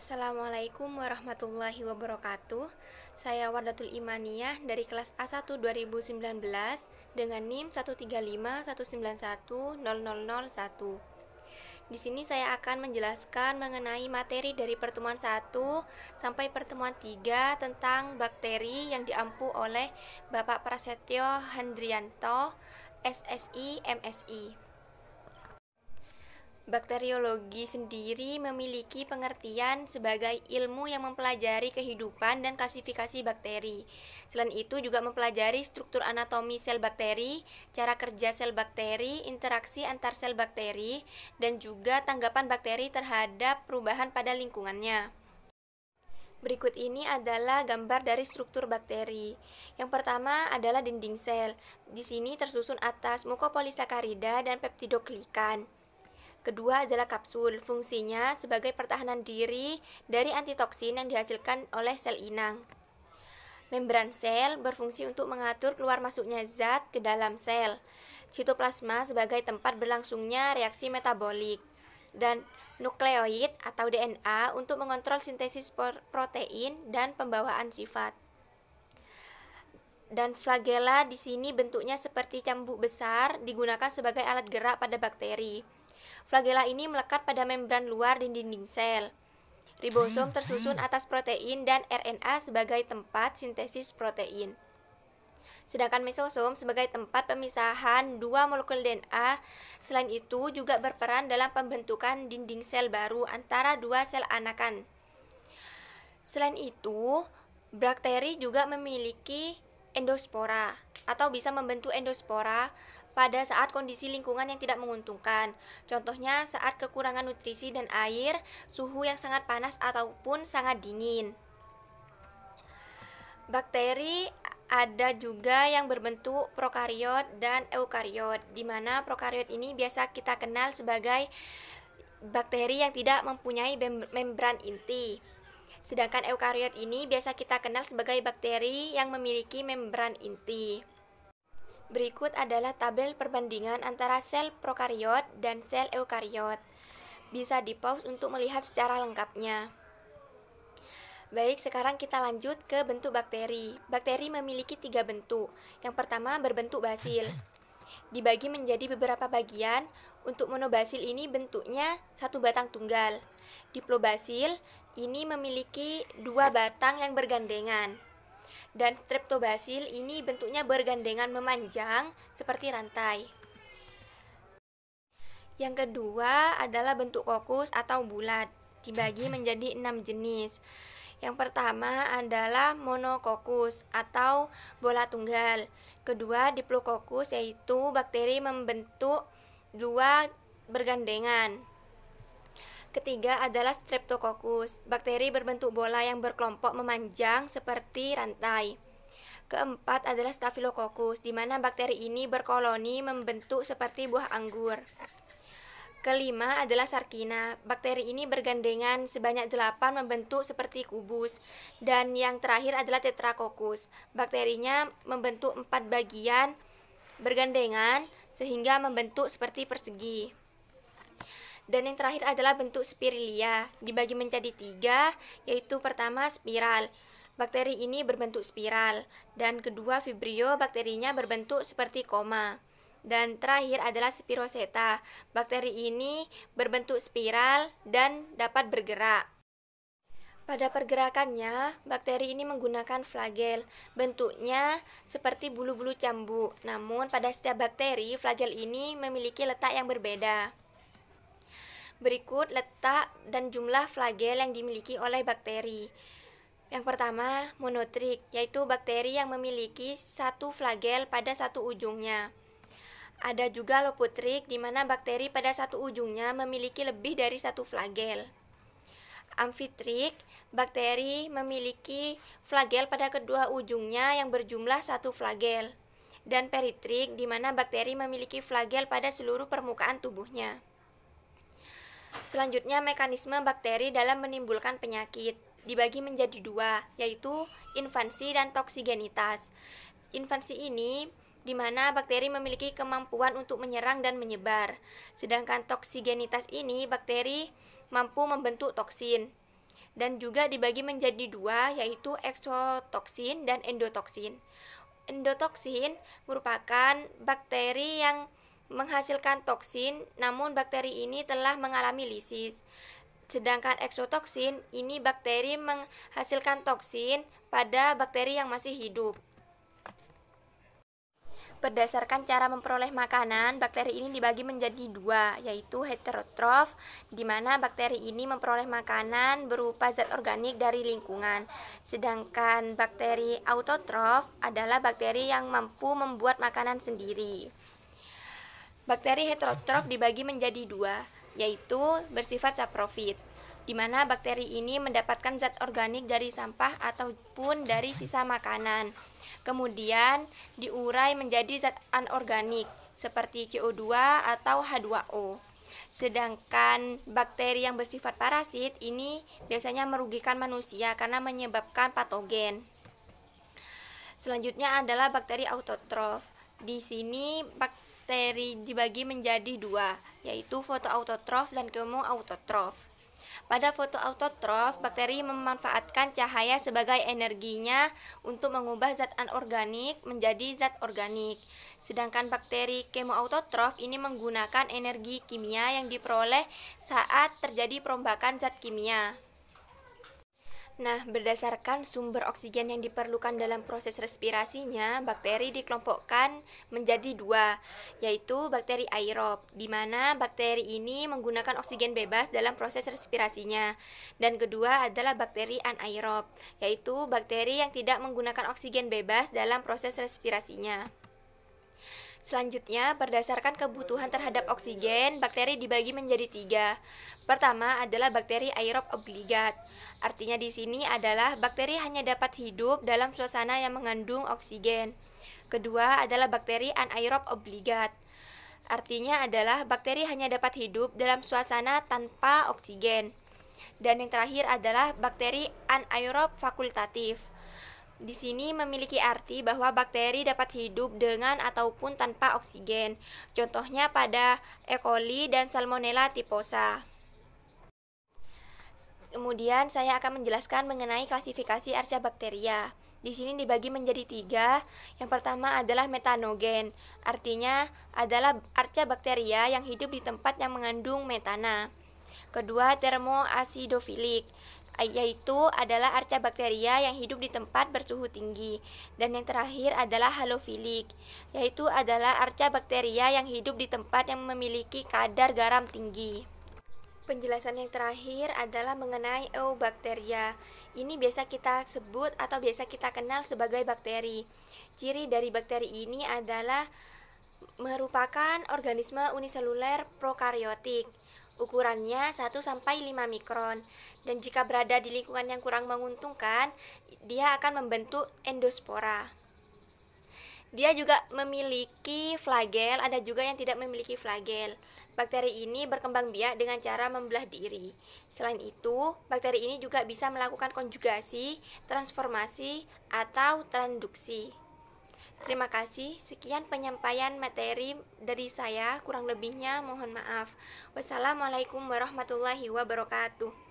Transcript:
Assalamualaikum warahmatullahi wabarakatuh. Saya Wardatul Imaniyah dari kelas A1 2019 dengan NIM 13519100001. Di sini saya akan menjelaskan mengenai materi dari pertemuan 1 sampai pertemuan 3 tentang bakteri yang diampu oleh Bapak Prasetyo Handrianto, SSI, MSI. Bakteriologi sendiri memiliki pengertian sebagai ilmu yang mempelajari kehidupan dan klasifikasi bakteri. Selain itu juga mempelajari struktur anatomi sel bakteri, cara kerja sel bakteri, interaksi antar sel bakteri, dan juga tanggapan bakteri terhadap perubahan pada lingkungannya. Berikut ini adalah gambar dari struktur bakteri. Yang pertama adalah dinding sel. Di sini tersusun atas mukopolisakarida dan peptidoglikan. Kedua adalah kapsul, fungsinya sebagai pertahanan diri dari antitoksin yang dihasilkan oleh sel inang. Membran sel berfungsi untuk mengatur keluar masuknya zat ke dalam sel. Sitoplasma sebagai tempat berlangsungnya reaksi metabolik. Dan nukleoid atau DNA untuk mengontrol sintesis protein dan pembawaan sifat. Dan flagella di sini bentuknya seperti cambuk besar, digunakan sebagai alat gerak pada bakteri. Flagella ini melekat pada membran luar di dinding sel. Ribosom tersusun atas protein dan RNA sebagai tempat sintesis protein. Sedangkan mesosom sebagai tempat pemisahan dua molekul DNA. Selain itu juga berperan dalam pembentukan dinding sel baru antara dua sel anakan. Selain itu, bakteri juga memiliki endospora atau bisa membentuk endospora pada saat kondisi lingkungan yang tidak menguntungkan. Contohnya saat kekurangan nutrisi dan air, suhu yang sangat panas ataupun sangat dingin. Bakteri ada juga yang berbentuk prokariot dan eukariot, di mana prokariot ini biasa kita kenal sebagai bakteri yang tidak mempunyai membran inti. Sedangkan eukariot ini biasa kita kenal sebagai bakteri yang memiliki membran inti. Berikut adalah tabel perbandingan antara sel prokariot dan sel eukariot. Bisa di-pause untuk melihat secara lengkapnya. Baik, sekarang kita lanjut ke bentuk bakteri. Bakteri memiliki 3 bentuk. Yang pertama berbentuk basil. Dibagi menjadi beberapa bagian. Untuk monobasil ini bentuknya satu batang tunggal. Diplobasil ini memiliki 2 batang yang bergandengan. Dan streptobasil ini bentuknya bergandengan memanjang seperti rantai. Yang kedua adalah bentuk kokus atau bulat, dibagi menjadi 6 jenis. Yang pertama adalah monokokus atau bola tunggal. Kedua diplococcus, yaitu bakteri membentuk 2 bergandengan. Ketiga adalah streptococcus, bakteri berbentuk bola yang berkelompok memanjang seperti rantai. Keempat adalah staphylococcus, di mana bakteri ini berkoloni membentuk seperti buah anggur. Kelima adalah sarkina, bakteri ini bergandengan sebanyak 8 membentuk seperti kubus. Dan yang terakhir adalah tetracoccus, bakterinya membentuk 4 bagian bergandengan sehingga membentuk seperti persegi. Dan yang terakhir adalah bentuk spirilia, dibagi menjadi 3, yaitu pertama spiral. Bakteri ini berbentuk spiral. Dan kedua vibrio, bakterinya berbentuk seperti koma. Dan terakhir adalah spiroseta. Bakteri ini berbentuk spiral dan dapat bergerak. Pada pergerakannya, bakteri ini menggunakan flagel. Bentuknya seperti bulu-bulu cambuk. Namun pada setiap bakteri, flagel ini memiliki letak yang berbeda. Berikut letak dan jumlah flagel yang dimiliki oleh bakteri. Yang pertama, monotrik, yaitu bakteri yang memiliki 1 flagel pada 1 ujungnya. Ada juga lopotrik, di mana bakteri pada 1 ujungnya memiliki lebih dari 1 flagel. Amfitrik, bakteri memiliki flagel pada kedua ujungnya yang berjumlah 1 flagel. Dan peritrik, di mana bakteri memiliki flagel pada seluruh permukaan tubuhnya. Selanjutnya, mekanisme bakteri dalam menimbulkan penyakit dibagi menjadi 2, yaitu invansi dan toksigenitas. Invansi ini di mana bakteri memiliki kemampuan untuk menyerang dan menyebar. Sedangkan toksigenitas ini bakteri mampu membentuk toksin. dan juga dibagi menjadi dua, yaitu eksotoksin dan endotoksin. Endotoksin merupakan bakteri yang menghasilkan toksin, namun bakteri ini telah mengalami lisis. Sedangkan eksotoksin ini bakteri menghasilkan toksin pada bakteri yang masih hidup. Berdasarkan cara memperoleh makanan, bakteri ini dibagi menjadi dua, yaitu heterotrof, di mana bakteri ini memperoleh makanan berupa zat organik dari lingkungan. Sedangkan bakteri autotrof adalah bakteri yang mampu membuat makanan sendiri. Bakteri heterotrof dibagi menjadi dua, yaitu bersifat saprofit, di mana bakteri ini mendapatkan zat organik dari sampah ataupun dari sisa makanan. Kemudian diurai menjadi zat anorganik seperti CO2 atau H2O. Sedangkan bakteri yang bersifat parasit ini biasanya merugikan manusia karena menyebabkan patogen. Selanjutnya adalah bakteri autotrof. Di sini bakteri dibagi menjadi dua, yaitu fotoautotrof dan kemoautotrof. Pada fotoautotrof, bakteri memanfaatkan cahaya sebagai energinya untuk mengubah zat anorganik menjadi zat organik. Sedangkan bakteri kemoautotrof ini menggunakan energi kimia yang diperoleh saat terjadi perombakan zat kimia. Nah, berdasarkan sumber oksigen yang diperlukan dalam proses respirasinya, bakteri dikelompokkan menjadi dua, yaitu bakteri aerob, di mana bakteri ini menggunakan oksigen bebas dalam proses respirasinya. Dan kedua adalah bakteri anaerob, yaitu bakteri yang tidak menggunakan oksigen bebas dalam proses respirasinya. Selanjutnya, berdasarkan kebutuhan terhadap oksigen, bakteri dibagi menjadi tiga. Pertama adalah bakteri aerob obligat. Artinya di sini adalah bakteri hanya dapat hidup dalam suasana yang mengandung oksigen. Kedua adalah bakteri anaerob obligat. Artinya adalah bakteri hanya dapat hidup dalam suasana tanpa oksigen. Dan yang terakhir adalah bakteri anaerob fakultatif. Di sini memiliki arti bahwa bakteri dapat hidup dengan ataupun tanpa oksigen. Contohnya pada E. coli dan Salmonella typhosa. Kemudian saya akan menjelaskan mengenai klasifikasi Archaebacteria. Di sini dibagi menjadi tiga. Yang pertama adalah metanogen. Artinya adalah Archaebacteria yang hidup di tempat yang mengandung metana. Kedua, termoasidofilik, yaitu adalah Archaebacteria yang hidup di tempat bersuhu tinggi. Dan yang terakhir adalah halofilik, yaitu adalah Archaebacteria yang hidup di tempat yang memiliki kadar garam tinggi. Penjelasan yang terakhir adalah mengenai eubakteria. Ini biasa kita sebut atau biasa kita kenal sebagai bakteri. Ciri dari bakteri ini adalah merupakan organisme uniseluler prokaryotik. Ukurannya 1-5 mikron. Dan jika berada di lingkungan yang kurang menguntungkan, dia akan membentuk endospora. Dia juga memiliki flagel, ada juga yang tidak memiliki flagel. Bakteri ini berkembang biak dengan cara membelah diri. Selain itu, bakteri ini juga bisa melakukan konjugasi, transformasi, atau transduksi. Terima kasih, sekian penyampaian materi dari saya, kurang lebihnya mohon maaf. Wassalamualaikum warahmatullahi wabarakatuh.